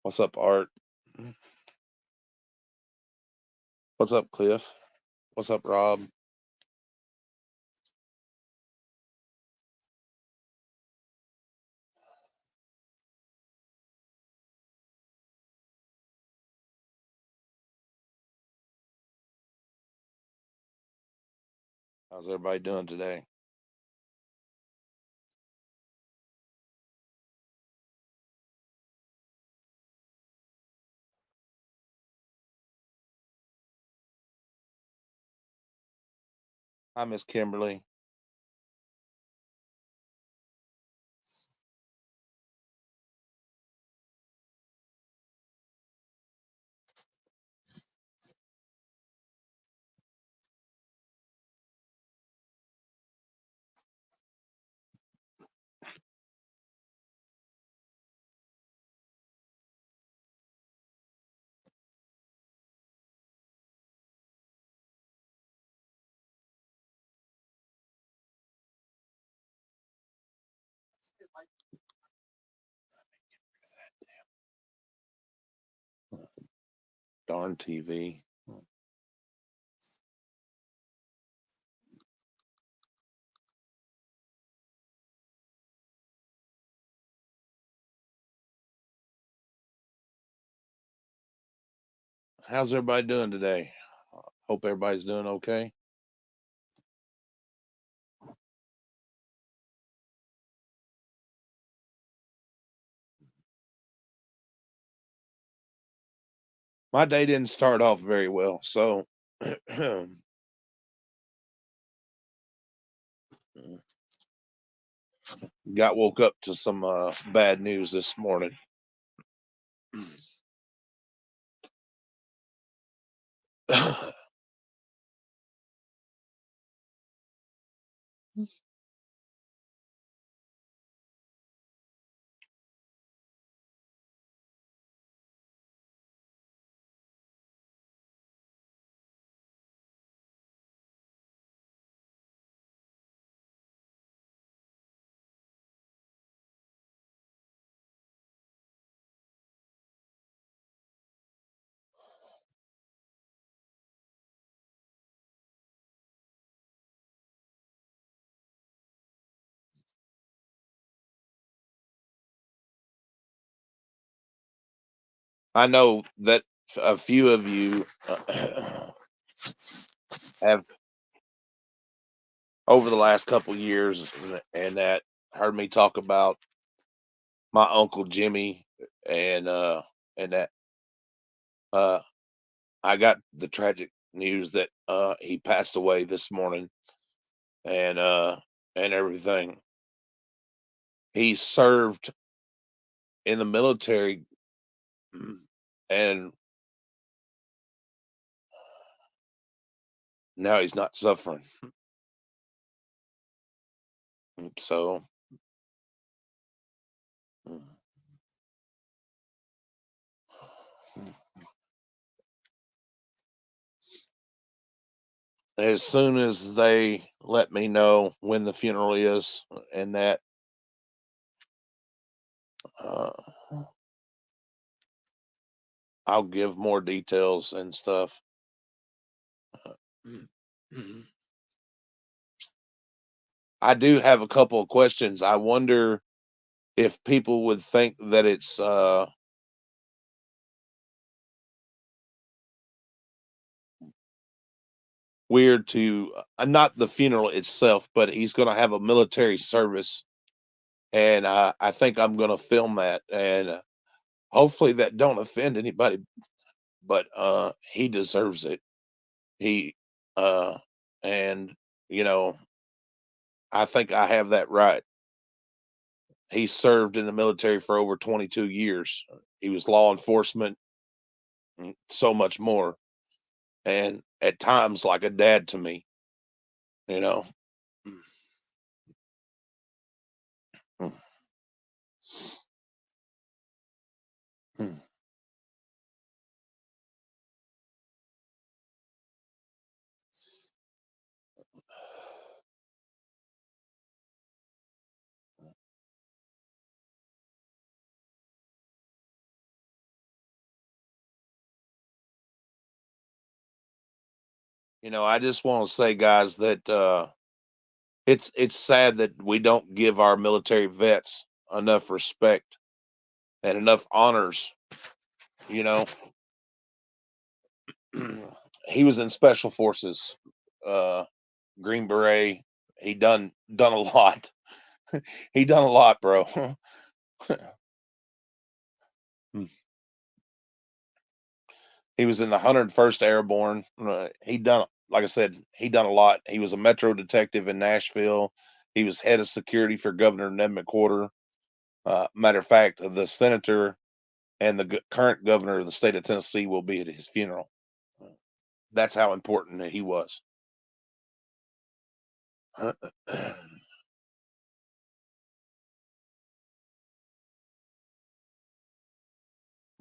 What's up, Art? What's up, Cliff? What's up, Rob? How's everybody doing today? Hi, Miss Kimberly. Darn TV. How's everybody doing today? Hope everybody's doing okay. My day didn't start off very well, so got woke up to some bad news this morning. I know that a few of you have over the last couple years and that heard me talk about my uncle Jimmy and that uh I got the tragic news that he passed away this morning and and everything. He served in the military and now he's not suffering. So as soon as they let me know when the funeral is and that uh, I'll give more details and stuff. I do have a couple of questions. I wonder if people would think that it's weird to not the funeral itself, but he's going to have a military service, and I think I'm going to film that, and hopefully that don't offend anybody, but he deserves it. He uh, and you know I think I have that right. He served in the military for over 22 years. He was law enforcement, and so much more, and at times like a dad to me. You know. Mm, mm. I just want to say, guys, that it's sad that we don't give our military vets enough respect and enough honors. You know, he was in special forces, uh, Green Beret. He done a lot. He done a lot, bro. He was in the 101st Airborne. He done, like I said, he done a lot. He was a Metro detective in Nashville. He was head of security for Governor Ned McWhorter. Matter of fact, the senator and the current governor of the state of Tennessee will be at his funeral. That's how important he was.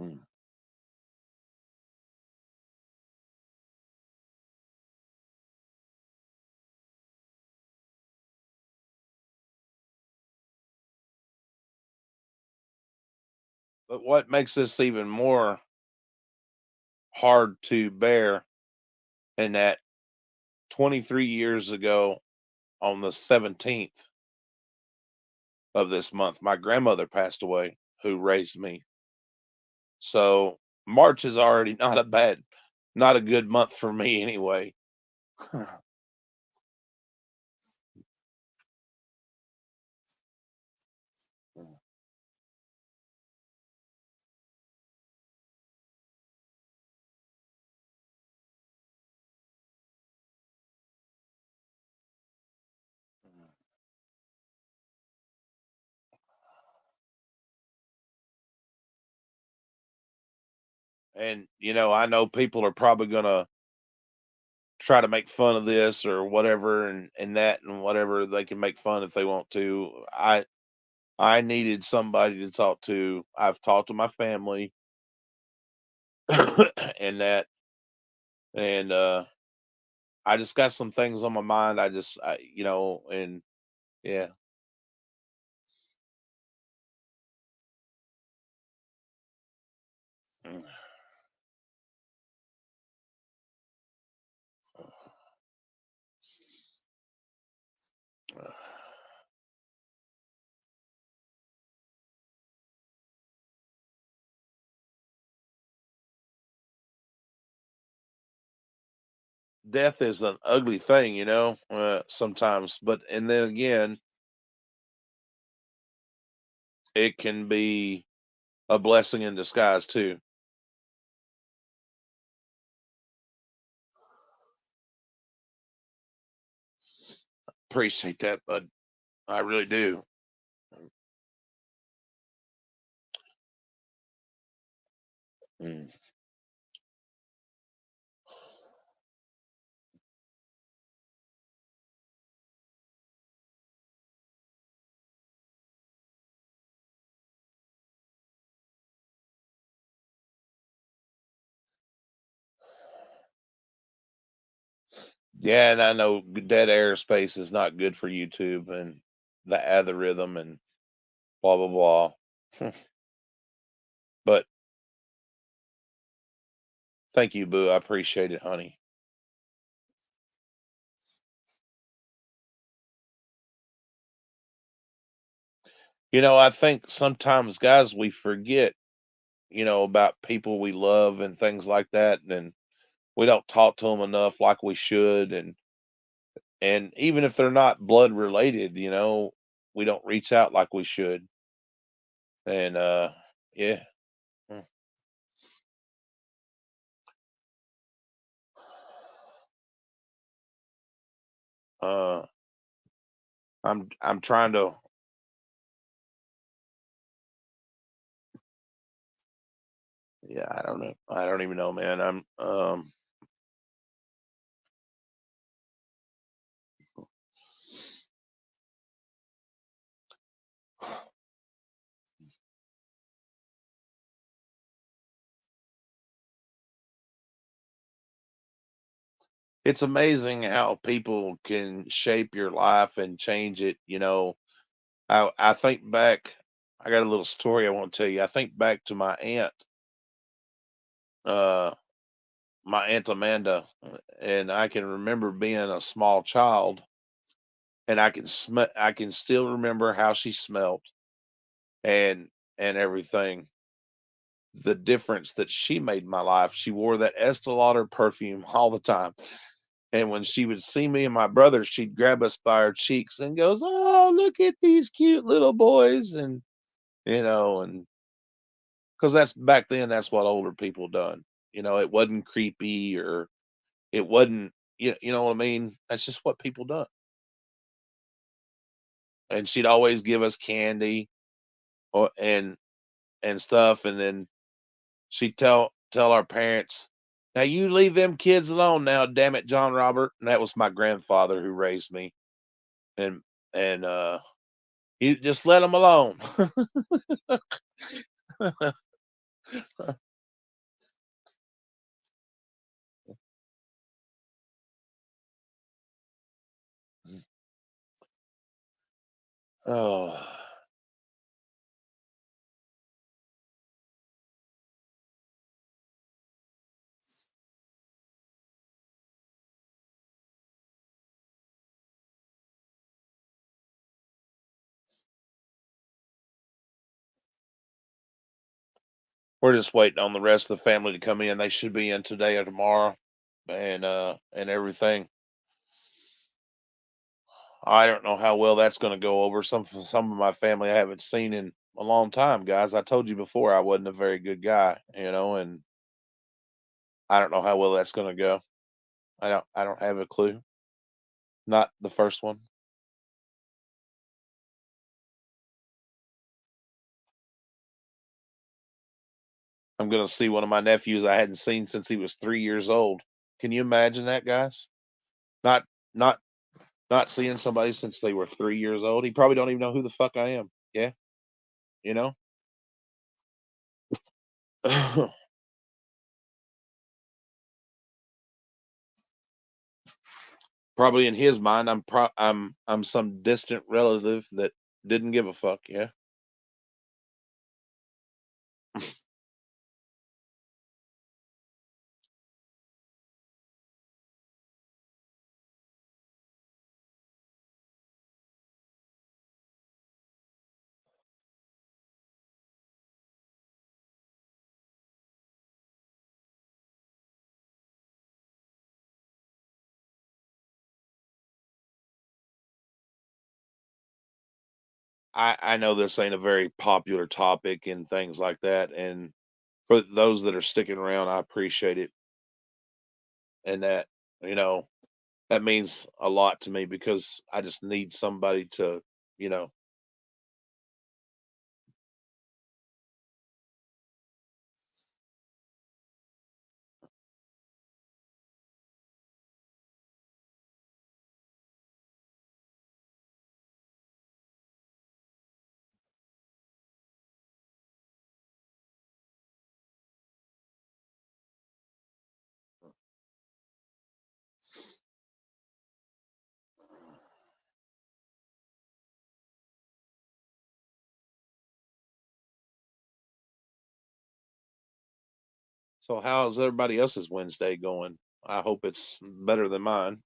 Mm. But what makes this even more hard to bear, in that 23 years ago, on the 17th of this month, my grandmother passed away, who raised me. So March is already not a good month for me anyway. And I know people are probably gonna try to make fun of this or whatever, and that and whatever they can make fun if they want to. I needed somebody to talk to. I've talked to my family and that, and I just got some things on my mind. And yeah. Mm. Death is an ugly thing, sometimes, but and then again, it can be a blessing in disguise too. Appreciate that, bud. I really do. Mm. Yeah, and I know dead airspace is not good for YouTube and the algorithm and blah blah blah. But thank you, Boo. I appreciate it, honey. I think sometimes, guys, we forget, about people we love and things like that, and we don't talk to them enough like we should, and even if they're not blood related, we don't reach out like we should. And yeah. Mm. Uh, I'm trying to. Yeah, I don't know. I don't even know, man. It's amazing how people can shape your life and change it. I think back. I got a little story I want to tell you. I think back to my aunt. Uh, my Aunt Amanda, and I can remember being a small child, and I can still remember how she smelt and everything. The difference that she made in my life. She wore that Estee Lauder perfume all the time. And when she would see me and my brother, she'd grab us by our cheeks and goes, "Oh, look at these cute little boys." And, and because that's back then, that's what older people done. It wasn't creepy or it wasn't, you know what I mean? That's just what people done. And she'd always give us candy or, and stuff. And then she'd tell our parents, "Now you leave them kids alone now, damn it, John Robert." And that was my grandfather who raised me. And, and you just let them alone. Oh, we're just waiting on the rest of the family to come in. They should be in today or tomorrow, and everything. I don't know how well that's going to go over. Some of my family I haven't seen in a long time, guys. I told you before I wasn't a very good guy, and I don't know how well that's going to go. I don't have a clue. Not the first one. I'm going to see one of my nephews I hadn't seen since he was 3 years old. Can you imagine that, guys? Not not not seeing somebody since they were 3 years old. He probably don't even know who the fuck I am. Yeah, you know. Probably in his mind, I'm some distant relative that didn't give a fuck. Yeah, I know this ain't a very popular topic and things like that, and for those that are sticking around, I appreciate it, and you know that means a lot to me because I just need somebody to, you know. So how's everybody else's Wednesday going? I hope it's better than mine.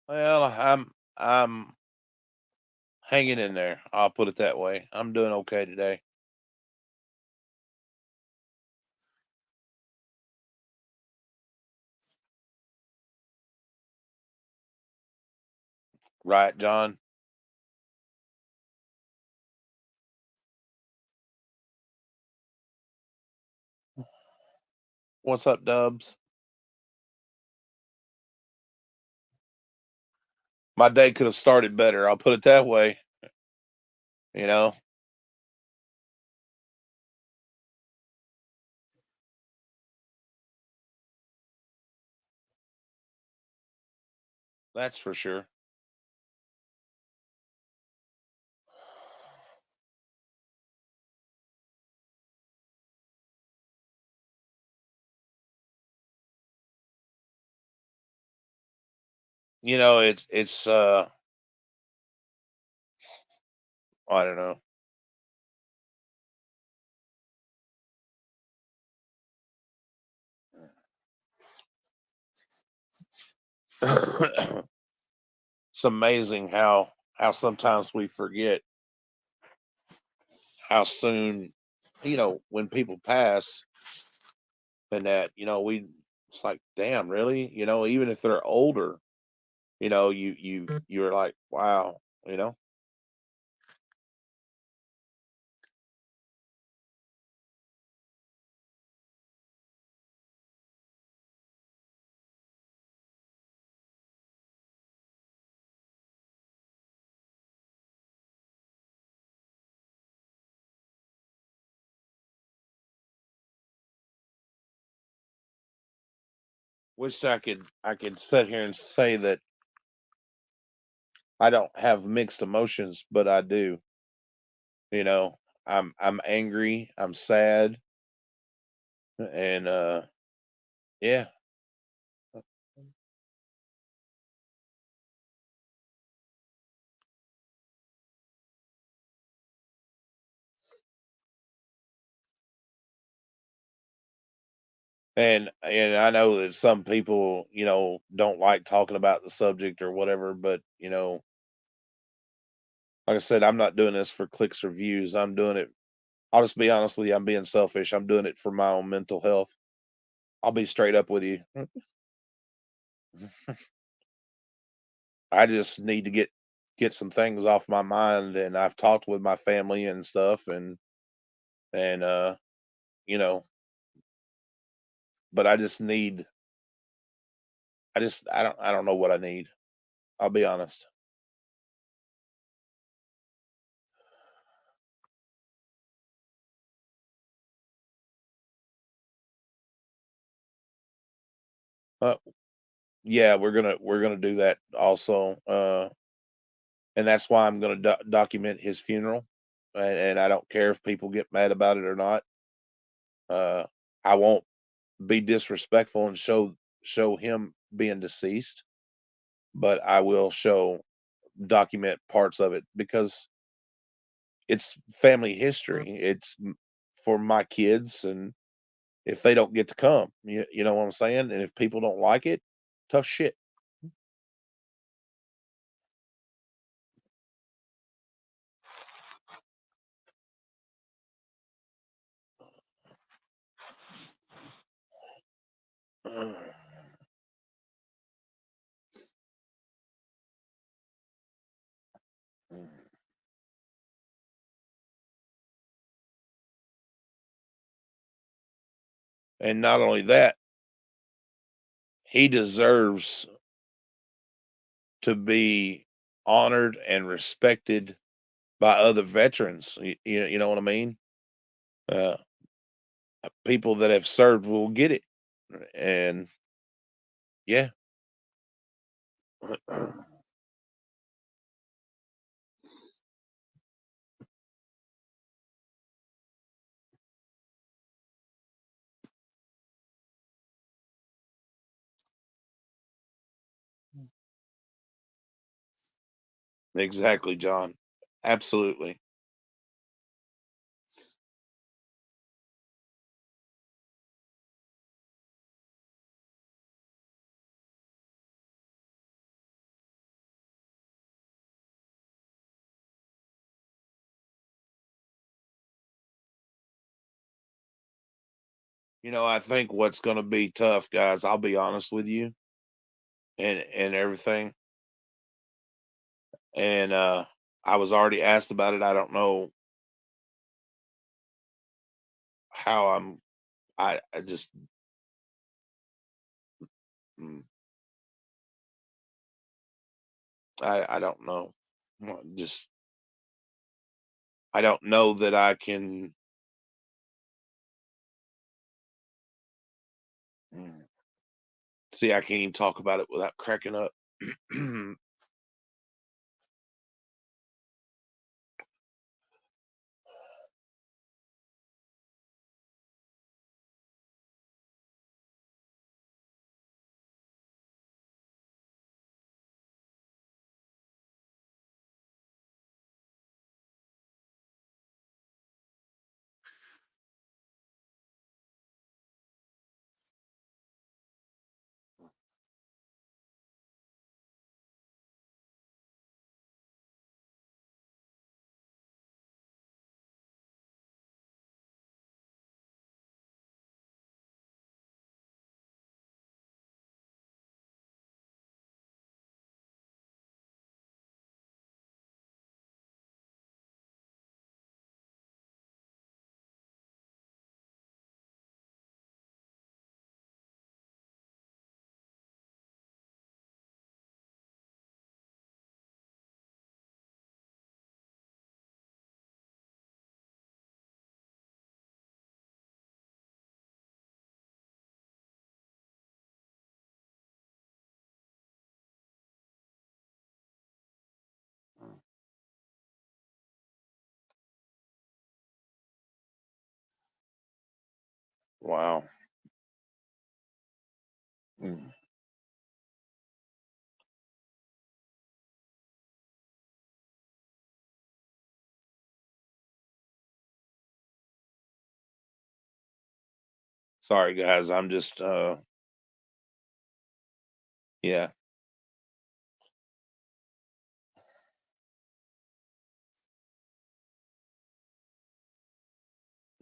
Well, I'm hanging in there. I'll put it that way. I'm doing okay today. Right, John? What's up, Dubs? My day could have started better. I'll put it that way. You know, that's for sure. it's I don't know. It's amazing how sometimes we forget how soon, when people pass and that, we it's like, damn, really? Even if they're older, you're like, wow, you know? Wish I could sit here and say that I don't have mixed emotions, but I do. You know, I'm angry, I'm sad, and yeah. And I know that some people, don't like talking about the subject or whatever, but like I said, I'm not doing this for clicks or views. I'm doing it. I'll just be honest with you. I'm being selfish. I'm doing it for my own mental health. I'll be straight up with you. I just need to get some things off my mind, and I've talked with my family and stuff, and you know, but I don't know what I need. I'll be honest. Uh, yeah, we're gonna do that also, and that's why I'm gonna document his funeral, and I don't care if people get mad about it or not. Uh, I won't be disrespectful and show him being deceased, but I will show document parts of it because it's family history. It's for my kids, and if they don't get to come, you know what I'm saying? And if people don't like it, tough shit. And not only that, he deserves to be honored and respected by other veterans. You know what I mean? Uh, People that have served will get it. And yeah, exactly, John. Absolutely. I think what's going to be tough, guys, I'll be honest with you, and everything. And I was already asked about it. I don't know how I just mm, I don't know. Just I don't know that I can. mm, See, I can't even talk about it without cracking up. Wow. Mm. Sorry, guys. I'm just, yeah.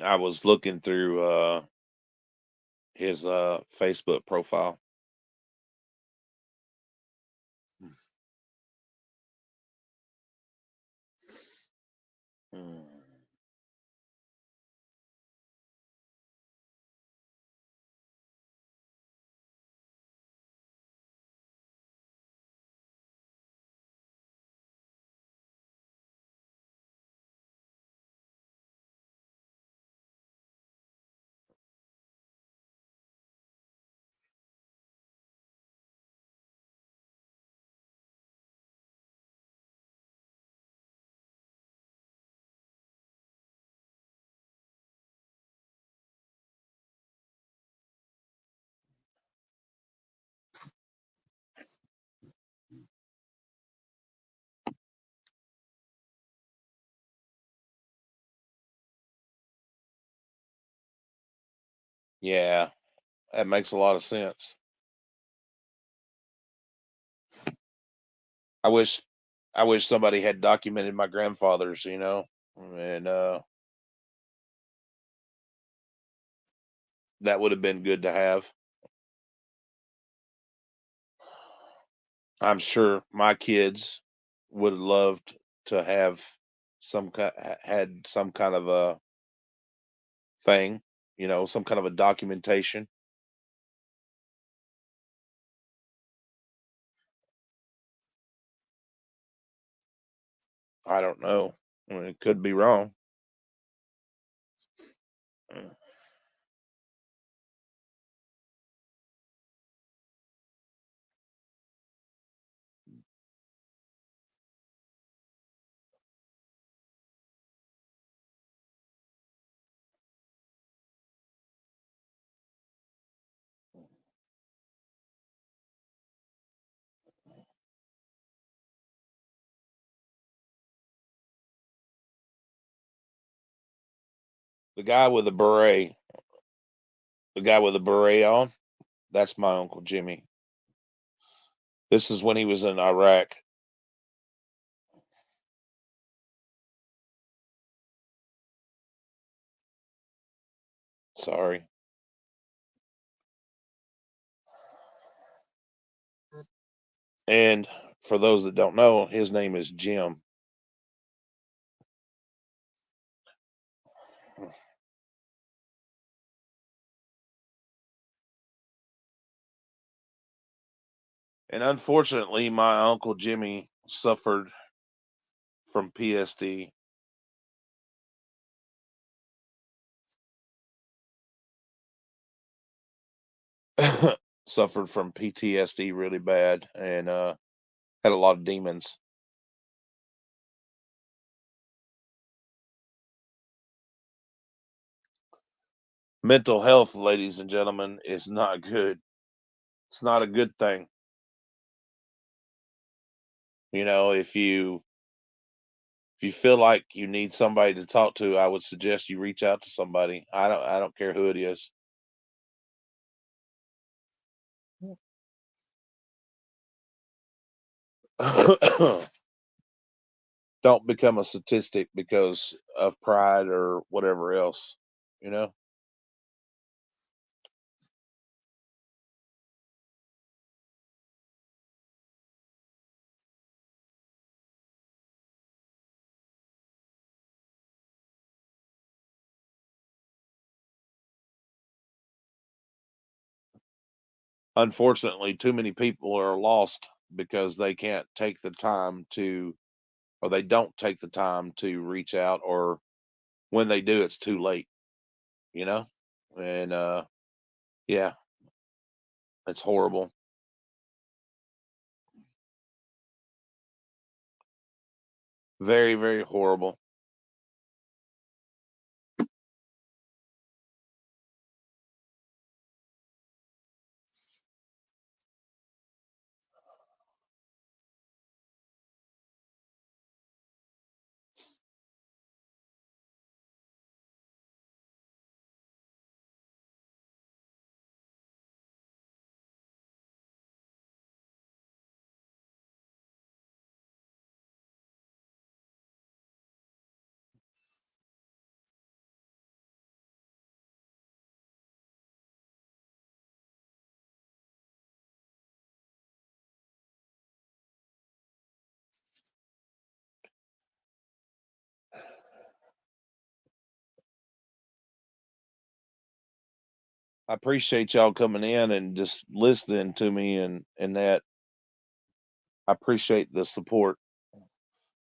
I was looking through his Facebook profile. Mm. Yeah, that makes a lot of sense. I wish I wish somebody had documented my grandfather's, and that would have been good to have. I'm sure my kids would have loved to have had some kind of a thing, some kind of a documentation. I don't know. I mean, it could be wrong. Mm. The guy with the beret, the guy with the beret on, that's my Uncle Jimmy. This is when he was in Iraq. Sorry. And for those that don't know, his name is Jim. And unfortunately, my Uncle Jimmy suffered from PSD. Suffered from PTSD really bad and had a lot of demons. Mental health, ladies and gentlemen, is not good. It's not a good thing. If you feel like you need somebody to talk to, I would suggest you reach out to somebody. I don't care who it is. Don't become a statistic because of pride or whatever else, you know? Unfortunately, too many people are lost because they can't take the time to, or they don't take the time to reach out, or when they do, it's too late, you know? And yeah, it's horrible. Very, very horrible. I appreciate y'all coming in and just listening to me and that. I appreciate the support.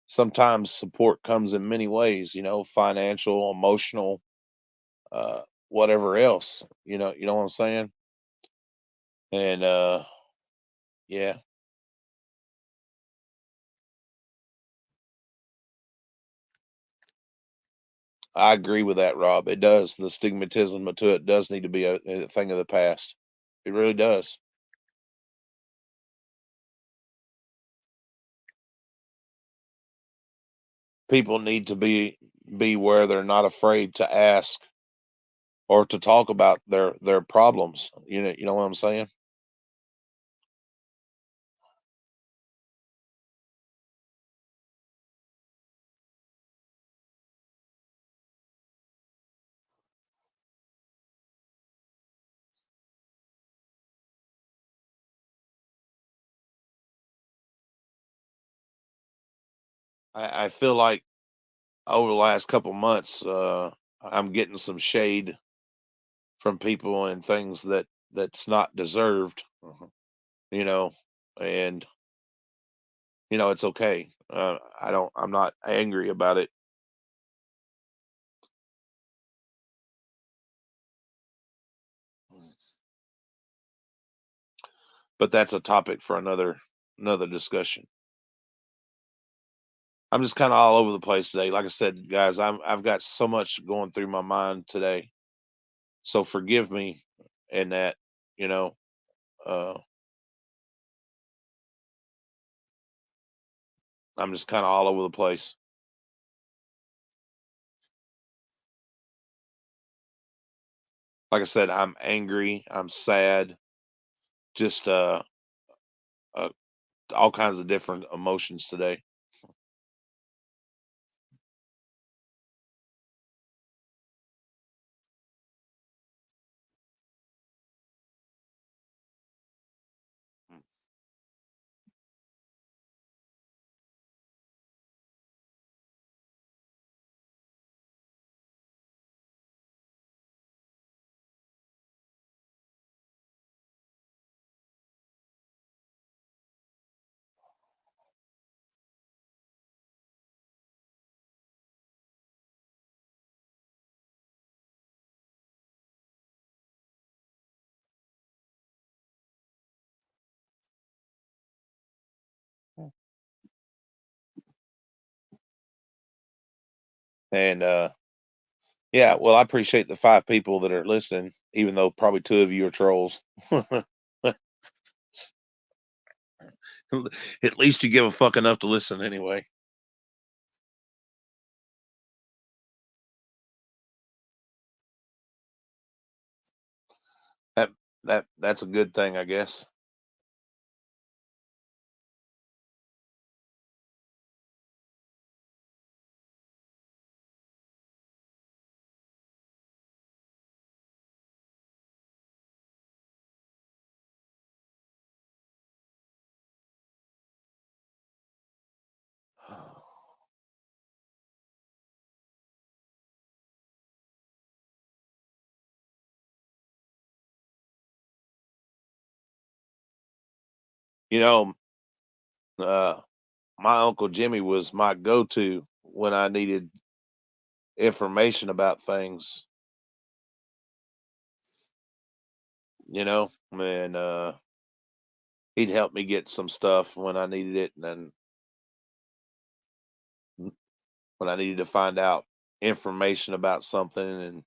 Sometimes support comes in many ways, financial, emotional, whatever else. You know what I'm saying? And yeah, I agree with that, Rob. It does. The stigmatism to it does need to be a thing of the past. It really does. People need to be where they're not afraid to ask or to talk about their problems. You know what I'm saying? I feel like over the last couple months, I'm getting some shade from people and things that's not deserved. You know, and it's okay. I'm not angry about it, but that's a topic for another discussion. I'm just kind of all over the place today. Like I said, guys, I've got so much going through my mind today. So forgive me in that, you know. Uh I'm just kind of all over the place. Like I said, I'm angry, I'm sad, just uh all kinds of different emotions today. And yeah, well, I appreciate the 5 people that are listening, even though probably 2 of you are trolls. At least you give a fuck enough to listen anyway. That that's a good thing, I guess. You know, uh, my uncle Jimmy was my go-to when I needed information about things. And he'd help me get some stuff when I needed it, and then when I needed to find out information about something, and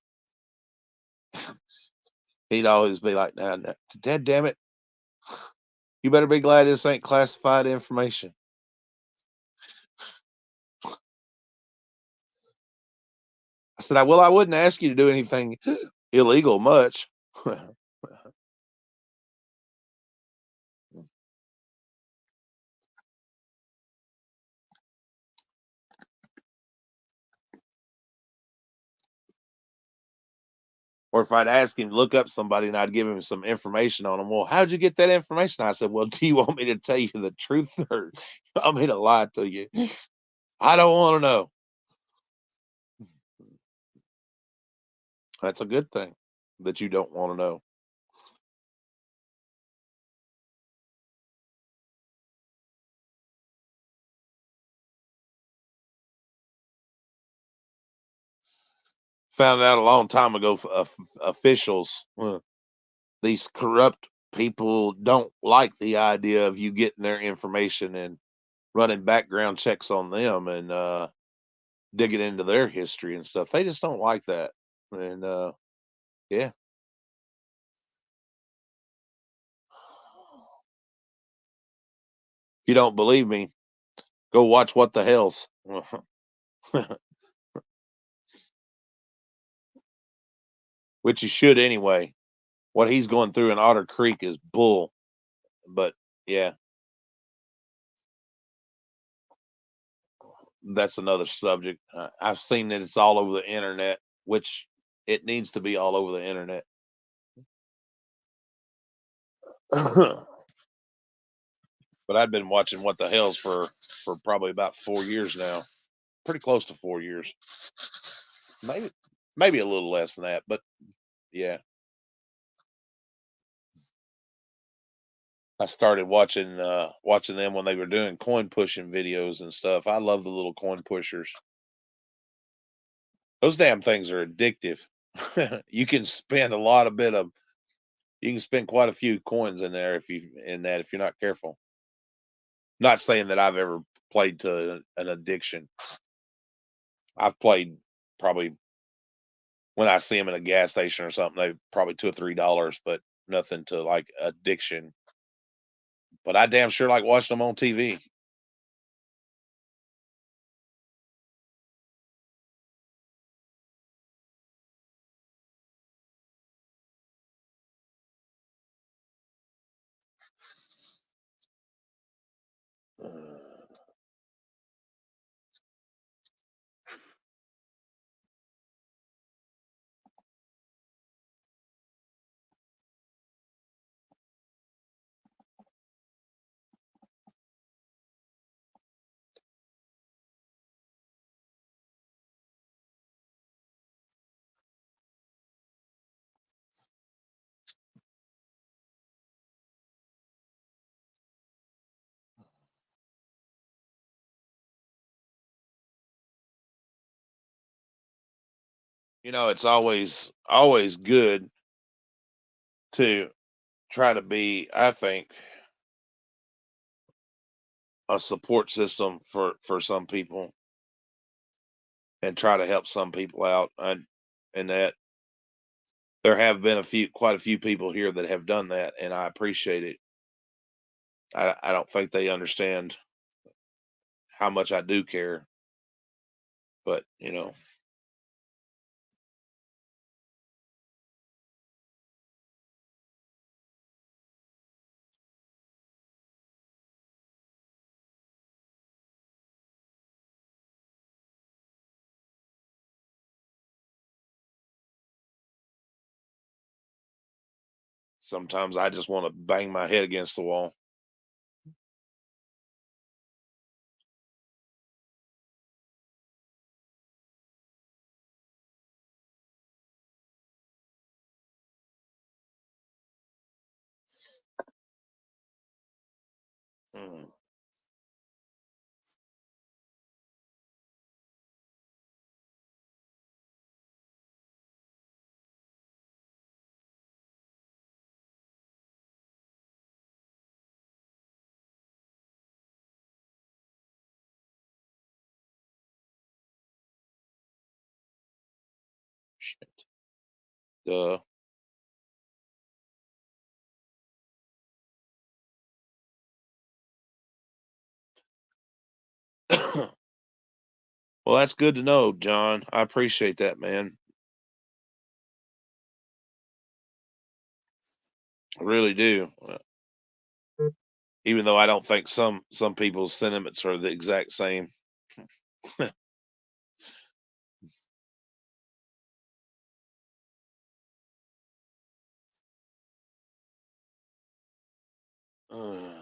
he'd always be like, "Now, Dad, damn it, you better be glad this ain't classified information." I said, "Well, I wouldn't ask you to do anything illegal much." Or if I'd ask him to look up somebody and I'd give him some information on them, well, how'd you get that information? I said, well, do you want me to tell you the truth or you want me to lie to you? I don't want to know. That's a good thing that you don't want to know. Found out a long time ago, officials, these corrupt people don't like the idea of you getting their information and running background checks on them and digging into their history and stuff. They just don't like that. And yeah, if you don't believe me, go watch What the Hell's, which you should anyway. What he's going through in Otter Creek is bull. But yeah, that's another subject. I've seen that it's all over the internet, which it needs to be all over the internet. But I've been watching What the Hell's for probably about 4 years now, pretty close to 4 years, maybe a little less than that, but yeah. I started watching them when they were doing coin pushing videos and stuff. I love the little coin pushers. Those damn things are addictive. You can spend a lot of bit of you can spend quite a few coins in there if you're not careful. Not saying that I've ever played to an addiction. I've played probably when I see them in a gas station or something, they probably $2 or $3, but nothing to like addiction. But I damn sure like watching them on TV. It's always good to try to be, I think, a support system for some people and try to help some people out. And that there have been quite a few people here that have done that, and I appreciate it. I don't think they understand how much I do care, but sometimes I just want to bang my head against the wall. Mm. Duh. Well, that's good to know, John. I appreciate that, man. I really do. Even though I don't think some people's sentiments are the exact same. Oh.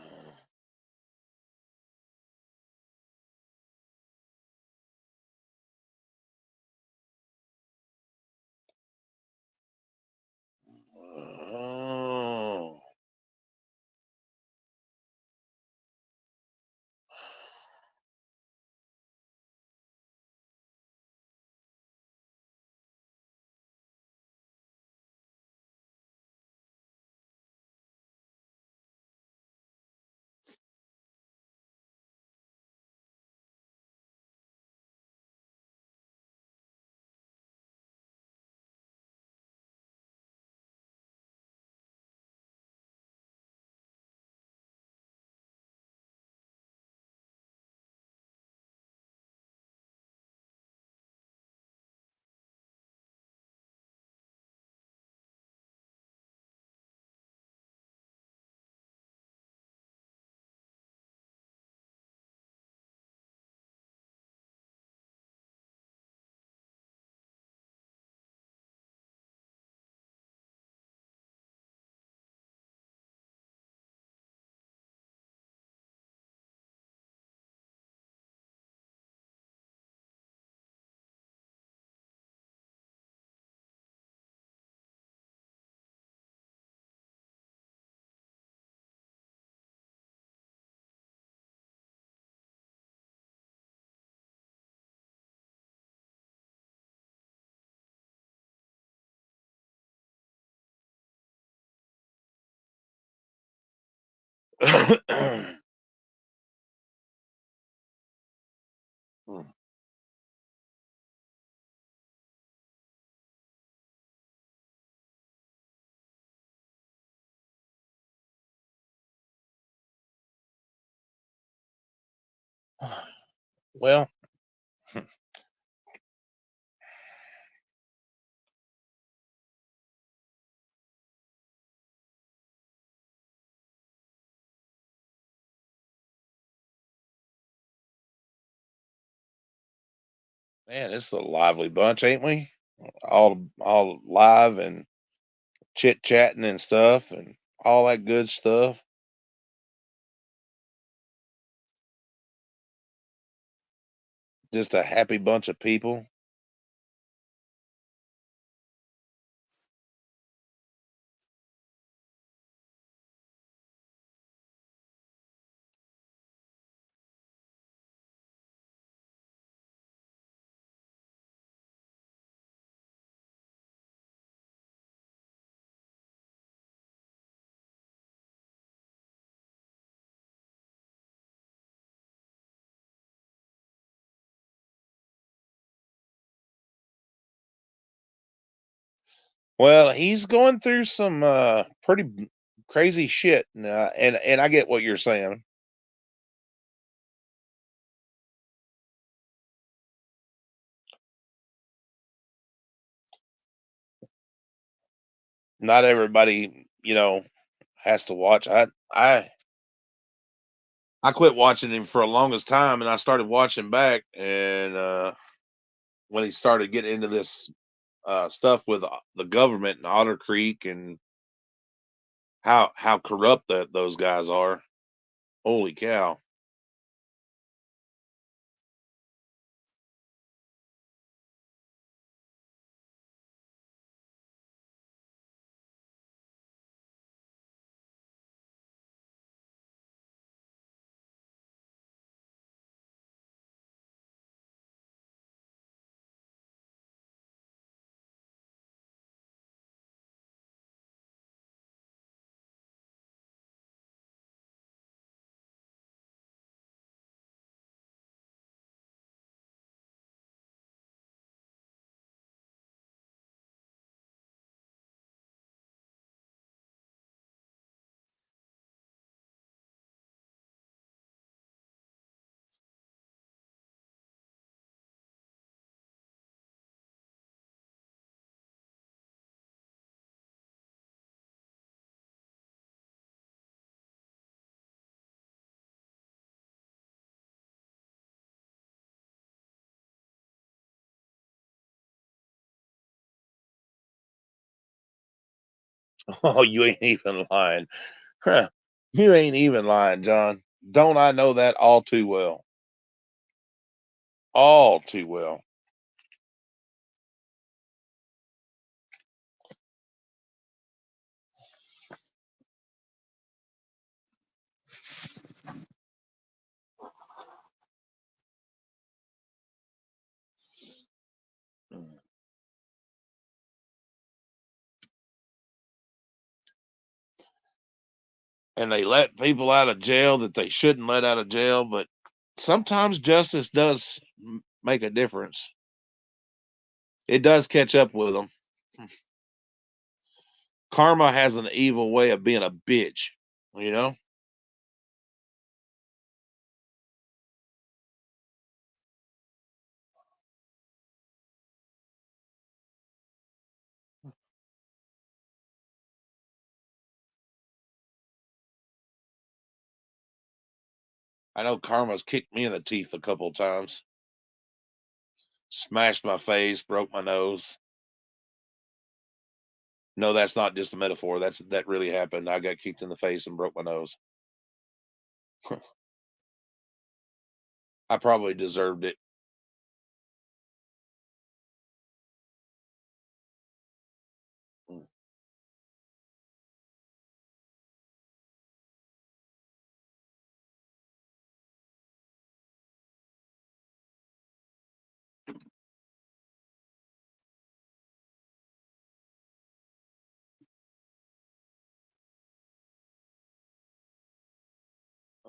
Well, man, it's a lively bunch, ain't we? All live and chit chatting and stuff and all that good stuff. Just a happy bunch of people. Well, he's going through some pretty crazy shit, and I get what you're saying. Not everybody, has to watch. I quit watching him for the longest time, and I started watching back, and when he started getting into this stuff with the government and Otter Creek and how corrupt that those guys are. Holy cow! Oh, you ain't even lying. Huh. You ain't even lying, John. Don't I know that all too well? All too well. And they let people out of jail that they shouldn't let out of jail, but sometimes justice does make a difference. It does catch up with them. Karma has an evil way of being a bitch, you know? I know karma's kicked me in the teeth a couple times, smashed my face, broke my nose. No, that's not just a metaphor. That really happened. I got kicked in the face and broke my nose. I probably deserved it.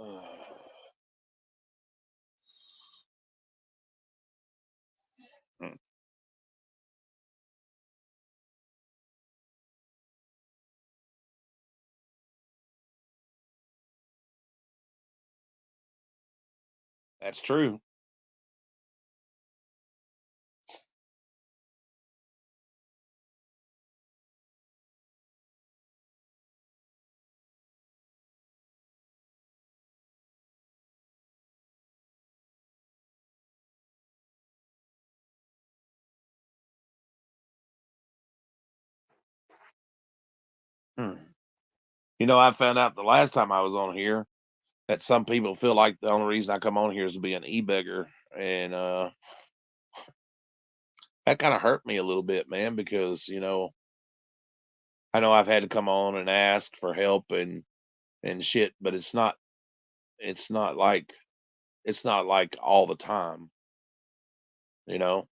Mm, that's true. Hmm. I found out the last time I was on here that some people feel like the only reason I come on here is to be an e-beggar, and that kind of hurt me a little bit, man, because I know I've had to come on and ask for help and shit, but it's not like it's not like all the time, you know.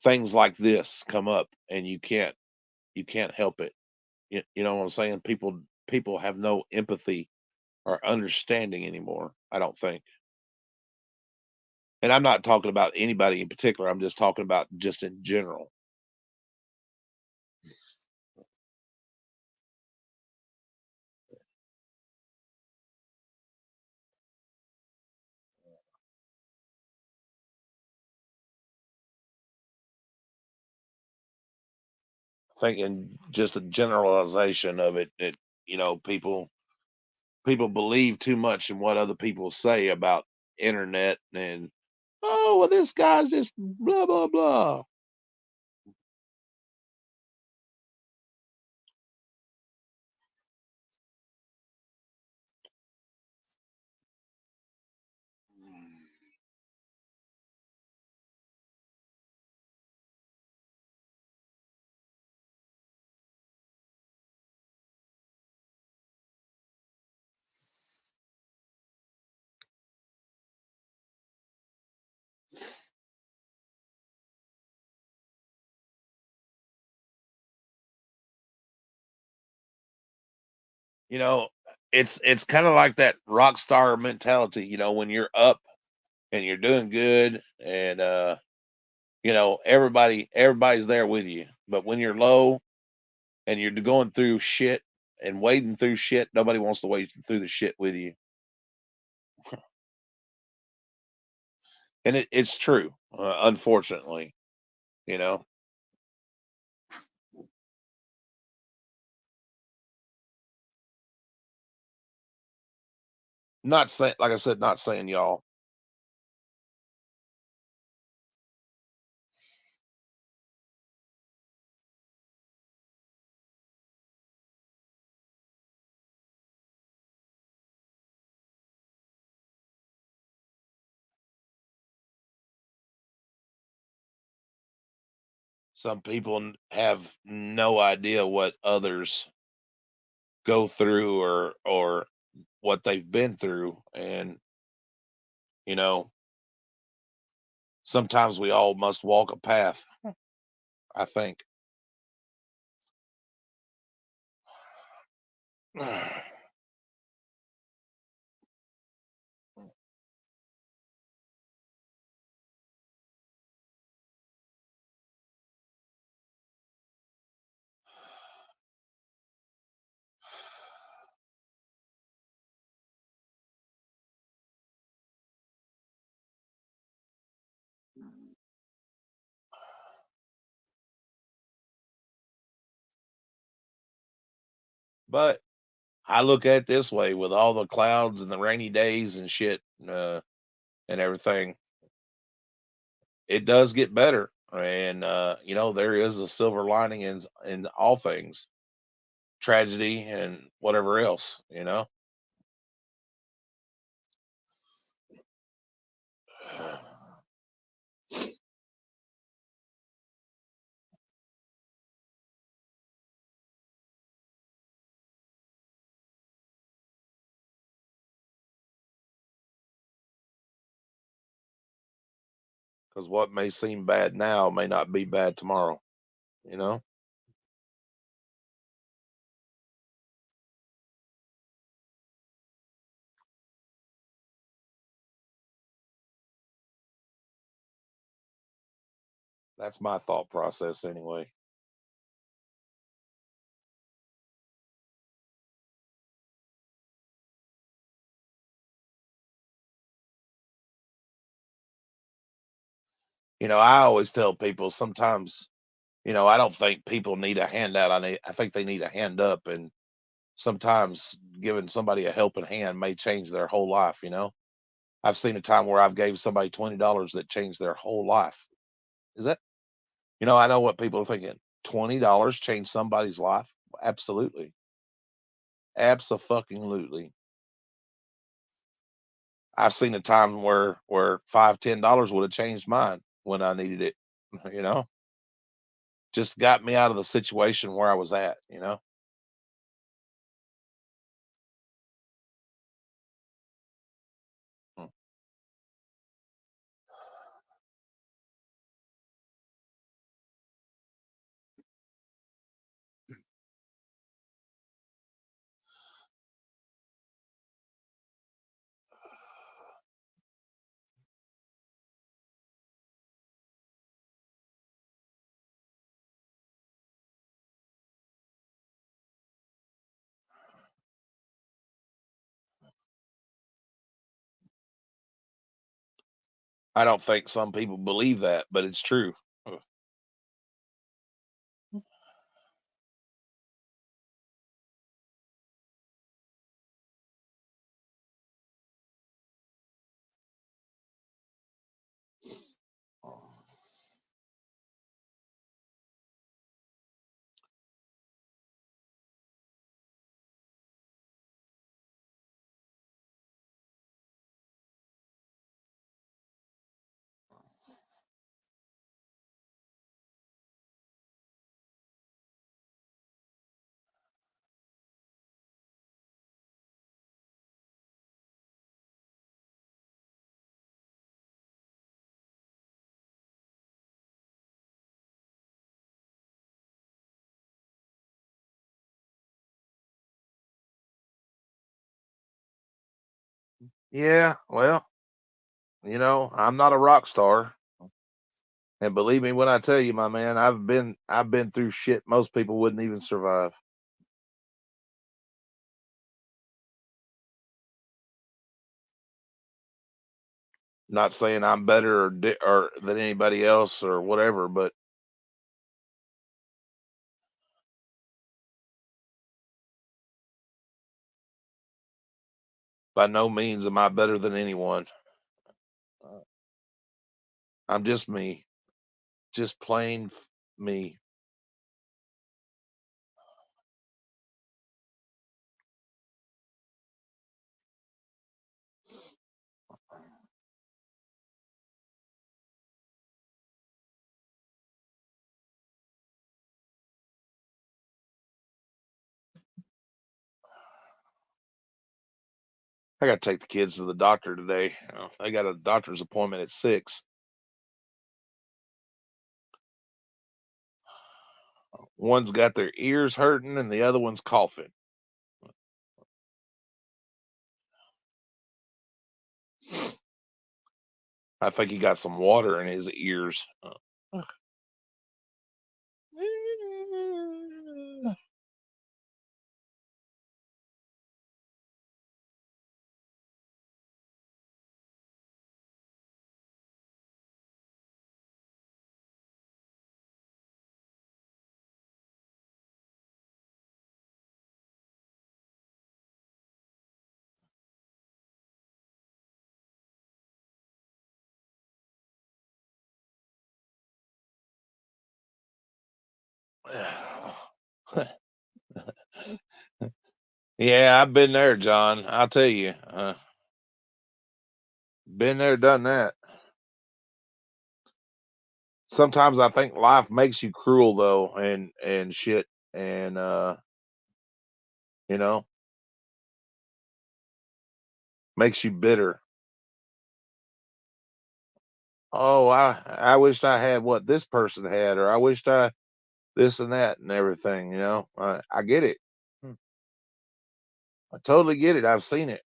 Things like this come up, and you can't help it. You know what I'm saying? People have no empathy or understanding anymore. I don't think. And I'm not talking about anybody in particular. I'm just talking about just in general. Thinking just a generalization of it. That people believe too much in what other people say about internet, and oh well, this guy's just blah blah blah. You know, it's kind of like that rock star mentality. When you're up and you're doing good, and everybody's there with you. But when you're low and you're going through shit and wading through shit, nobody wants to wade through the shit with you. And it's true, unfortunately. You know, not saying, like I said, not saying y'all. Some people have no idea what others go through, or what they've been through, and you know sometimes we all must walk a path, I think. But I look at it this way: with all the clouds and the rainy days and shit, and everything, it does get better. And there is a silver lining in all things, tragedy and whatever else. Because what may seem bad now may not be bad tomorrow. you know That's my thought process anyway. I always tell people sometimes, I don't think people need a handout. I think they need a hand up, and sometimes giving somebody a helping hand may change their whole life. I've seen a time where I've gave somebody $20 that changed their whole life. Is that I know what people are thinking. $20 changed somebody's life? Absolutely. Abso-fucking-lutely. I've seen a time where $5, $10 would have changed mine when I needed it, you know? Just got me out of the situation where I was at. Mm. I don't think some people believe that, but it's true. Uh, Yeah, well, I'm not a rock star. And believe me when I tell you, my man, I've been through shit most people wouldn't even survive. Not saying I'm better or than anybody else or whatever, but by no means am I better than anyone. Uh, I'm just me, just plain me. I got to take the kids to the doctor today. They got a doctor's appointment at 6. One's got their ears hurting and the other one's coughing. I think he got some water in his ears. Yeah, I've been there, John. I'll tell you. Been there, done that. Sometimes I think life makes you cruel though, and shit, and you know, makes you bitter. Oh, I wished I had what this person had, or I wished I this and that and everything. I get it. Hmm. I totally get it. I've seen it.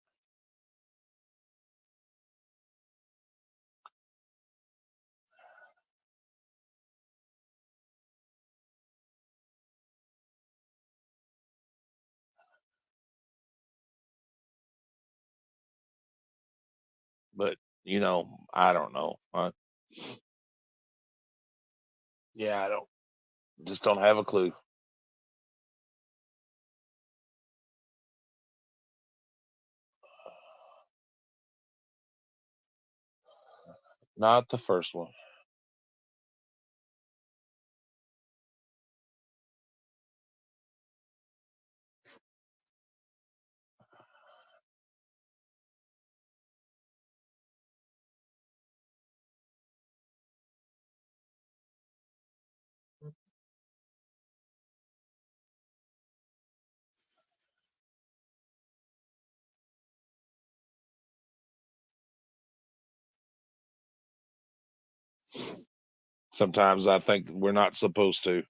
but I don't know. Yeah, I don't just don't have a clue. Not the first one. Sometimes I think we're not supposed to.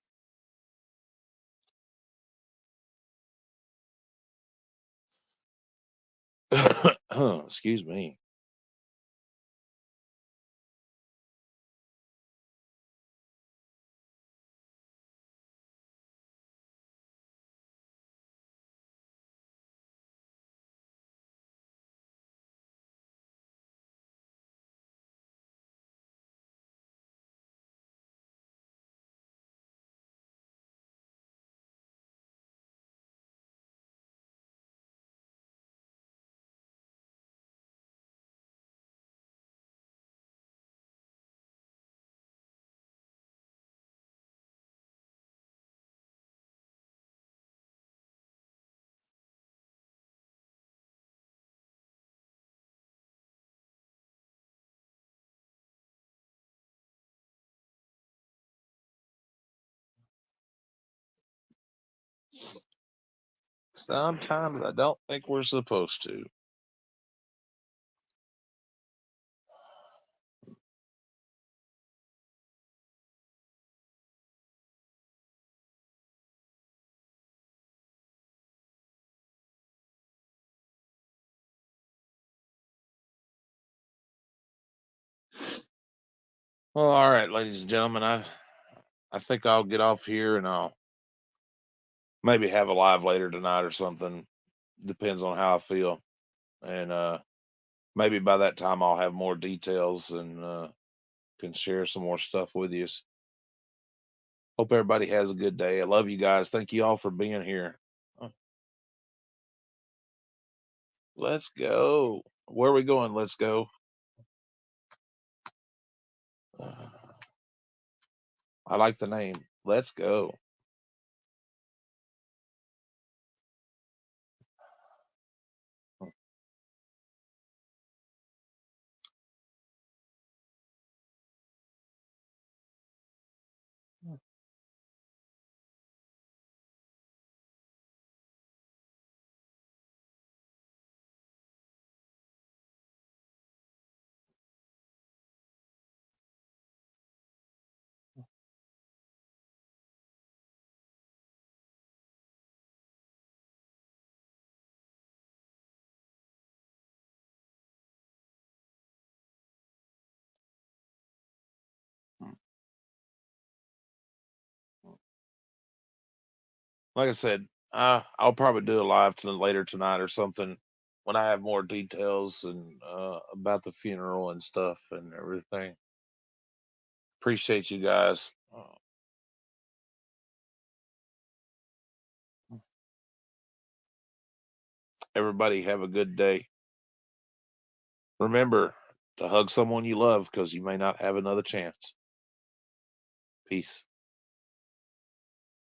Excuse me. Sometimes I don't think we're supposed to. Well, all right, ladies and gentlemen, I think I'll get off here and I'll maybe have a live later tonight or something. Depends on how I feel. And maybe by that time I'll have more details and can share some more stuff with you. Hope everybody has a good day. I love you guys. Thank you all for being here. Uh, Let's go. Where are we going? Let's go. Uh, I like the name. Let's go. Like I said, I'll probably do a live to later tonight or something when I have more details and about the funeral and stuff and everything. Appreciate you guys. Everybody have a good day. Remember to hug someone you love because you may not have another chance. Peace.